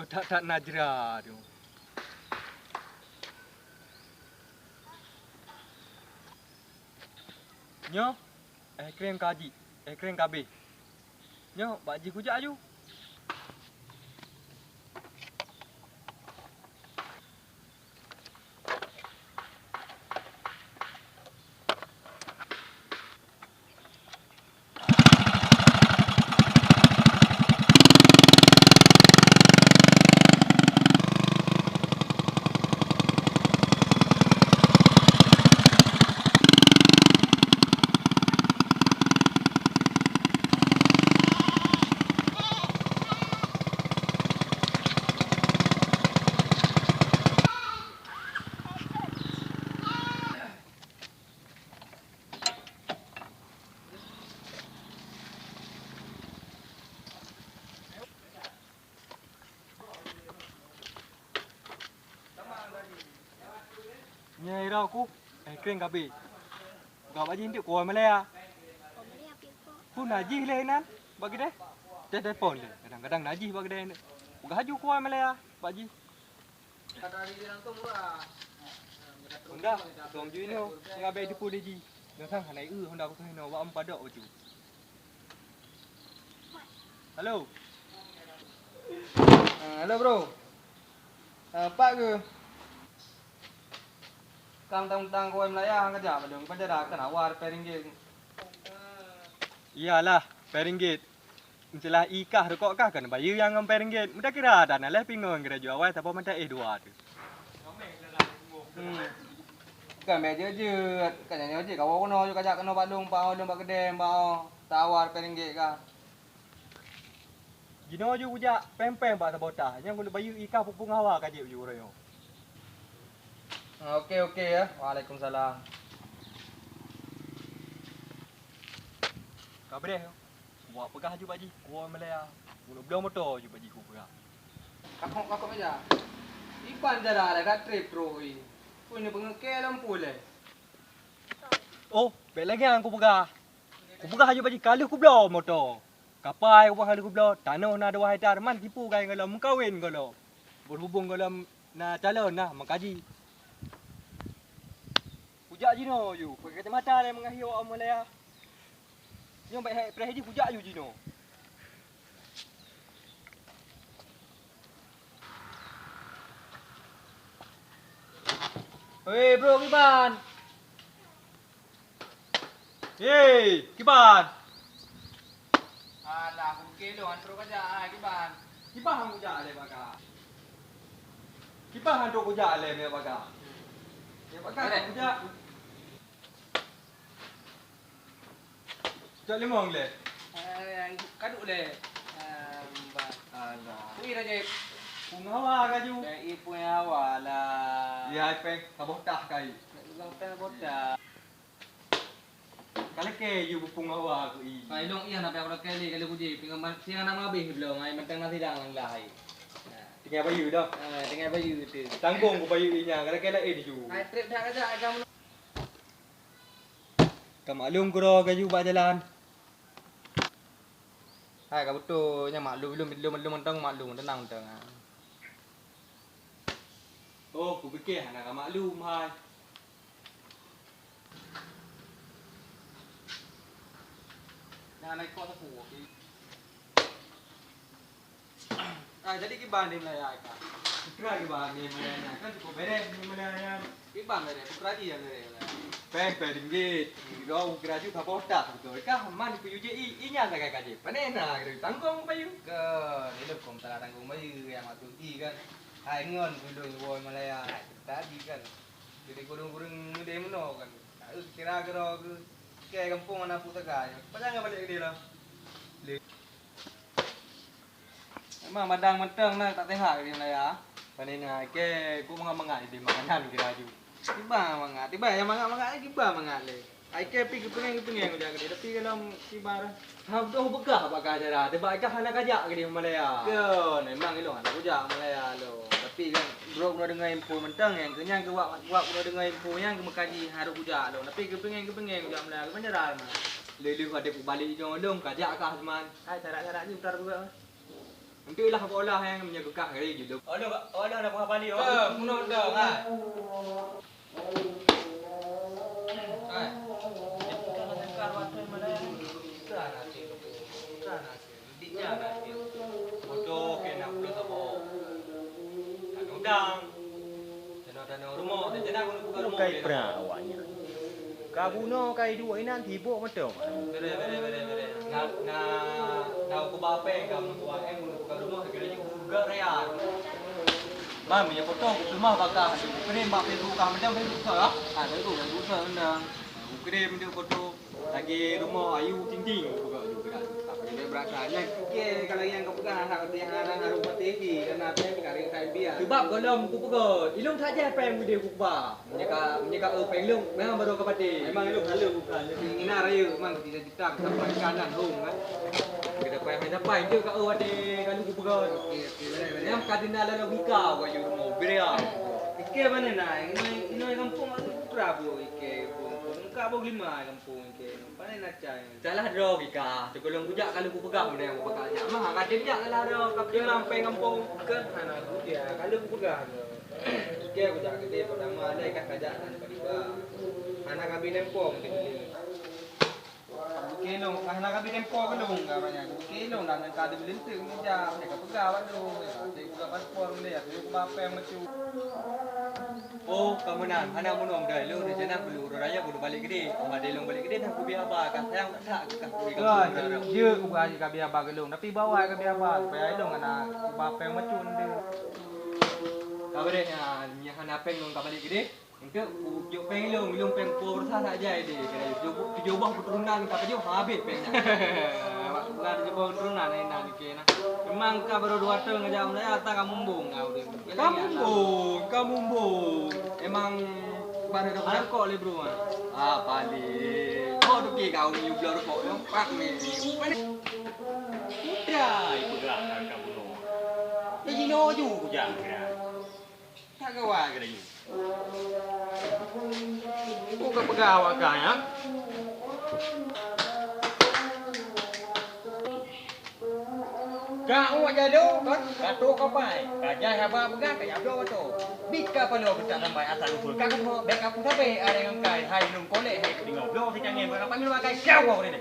tak najra tu. Nyo, keren kaji, keren kabe. Nyo, Pak Haji kujak aju. Nyai rau ku, keren kabe. Kau Pak Haji hendak kuai Malaya. Pun Haji lenan, bagi deh. Dah telefon le. Kadang-kadang Haji bagi deh. Bukan haju kuai Malaya, Pak Haji. Kata hari yang tu murah. Honda, tuang ju ini, ngabai di pun Haji. Datang hanai Honda aku tu hino, buat padok baju. Halo. Halo bro. Pak ke? Kang tang kowe Melaya kerja belum pada dah kena war peringgit. Iyalah, peringgit. Mencelah ikah rekok kah kan bayu yang ngam peringgit. Mudah kira dan aleh pingon kira jual awal tapi mentah dua tu. Kan meja je, kan nyanyi je kau kono juga kajak kena balung pau lung bak kedem pau tawar peringgit kah. Gino ju ujak pempeng bak tabotah. Yang boleh bayu ikah pupung hawa kajik ju royo. Okey ya. Waalaikumsalam. Kau berdeh. Buat pegah ju Pak Haji. Kuah Malaya. Belum motor ju Pak Haji ku pegah. Kakak meja. Ipan jara kat trip bro ni. Ku ni pengekel lampu le. Oh, baik lagi aku pegah. Ku pegah ju Pak Haji kali ku belum motor. Kapai ku kali ku belum. Tanah na ada wahai darman tipu kai kalau mengkawin kalau. Berhubung kalau na calon nah mengkaji. Pujak Jino you. Pakai kacamata le mengahi orang Malaya. Yang baik Haji pujak you Jino. Hei bro Kiban. Hei, Kiban. Alah, aku kilo antro kerja Kiban. Kiban hang pujak le baga. Kiban hang tu pujak le me baga. Ya baga pujak. Pujak limong le. Kaduk le. Alah. Kui raja. Pung hawa kaju. Ipu yang awal lah. Ya peng tabotah kai. Bang pen boda. Kali ke you pung hawa ku i. Kai long iya nak aku kali puji. Pingan siang nak mabih belum. Ai mentang nasi dang lah ai. Tinggal bayu dah. Dengan baju tu. Tanggung ku bayu inya kali kala di ju. Ai trip dah kerja kamu. Kamaklum ko ro kaju ba jalan. Hai kau betul nya maklum belum mentang maklum tenang mentang. Oh, ku fikir anak maklum hai. Nah naik kau tu. Jadi Kiban di Melaya kan. Putra ke ba ni Malaya kan cukup beres ni Malaya. Kiban mere, putra dia mere. Peng ringgit. Kau kira ju kapota betul. Kah man ku UJI inya tak kaji. Panena gitu. Tanggung bayu. Ke hidup kom tara tanggung bayu yang waktu kan. Hai ngon gulung boy Melaya tadi kan. Jadi gurung-gurung gede meno kan. Kira-kira ke kampung anak putaka. Pasang balik dia lah. Memang madang menteng nak tak tengah dia Melaya. Panena ke ku mengat di makanan kira ju. Tiba mangat, tiba yang mangat tiba mangat le. Ai ke pi kepengen aku jaga dia. Tapi kalau tiba Ha tu begah ba ka jara. Tiba kah anak kajak ke di Malaya. ke memang ilong anak bujang Melaya lo. Tapi kan bro kena dengar info mentang yang kenyang ke wak kena dengar info yang ke mekaji harus bujang lo. Tapi kepengen bujang Melaya ke panjaran mah. Lelu ada ku balik jong long kajak kah seman. Ai cara-cara ni putar juga. Entahlah apa olah yang menjaga kak hari gitu. Olah nak apa ni? Muno dah kan. Hai. Kalau tengkar waktu mana? Dah nanti. Diknya nanti. Bodoh kena belum apa. Tak udang. Tanah rumah, jangan aku buka rumah. Kai perawaknya. Kabuno kai dua ini nanti buk macam. Bere. Na aku bape kamu tua aku buka rumah kira juga raya. Mam ya potong rumah bakal. Kene mak Facebook kamu macam Facebook sah. Facebook dah. Kirim dia foto lagi rumah Ayu tingting buka juga. Dia berasanya ke kalau yang kau pegang hak dia hak rumah TV karena apa yang kali kai biar. Sebab kalau aku pegang, ilung tak jadi peng video aku ba. Menyeka peng ilung memang baru kapati. Memang ilung halu bukan. Ini raya memang tidak ditak sampai kanan hong kan. Kita pay je kat ada kalau aku pegang. Yang kadina la logika wa yo rumah beria. Ike mana nak? Ini kampung Prabu ike. Muka bog lima kampung ike. Pandai nak cai. Salah logika. Kalau bujak kalau aku pegang benda yang aku pegang. Mah kata dia lah dah kapten lampeng kampung Ke anak aku dia kalau aku pegang. Ike aku tak gede pertama ada ikan kajak dan tiba. Anak kami nempo mesti beli. Kelong, anak kami nempo ke dong katanya. Kelong dan kada beli tu meja. Mereka pegang dong. Saya buka paspor dia. Aku bapa yang macam. Oh, kamu nan, anak munum dah lu rencana belu raya kudu balik gede. Ama delong balik gede dah ku biar apa kan sayang tak kah ku Wah, dia aku gaji kami abah gelong. Tapi bawa kami abah supaya elong anak bapa yang macam dia. Kau deh nya hana peng nong balik gede. Engke juk peng ilung peng po bersah tak jai deh. Kena tujuh buah keturunan tapi dia habis pengnya. Bukan dia bawa turunan enak dikena. Memang kau baru 2 tahun aja mulai atas kamu mumbung kau dia. Kamu mumbung. Emang baru dah Ada kok le bro. Ah, paling. Kau tu kau ni ublah rokok yang pak ni. Udah, ibu gerak kabuno. Jadi no juga jangan kira. Tak kawan kira you. Kau ke pegawai kau ya? Kau jadi kan? Kau kau pai. Kajah haba pegang kaya abdo tu. Bika perlu kita sampai asal usul. Kau kan backup pun sampai ada yang kai hai nung kolek hai di ngobrol si canggih berapa minum kai kau kau ni.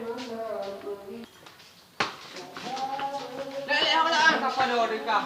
Dah leh awak dah. Siapa dah order kau?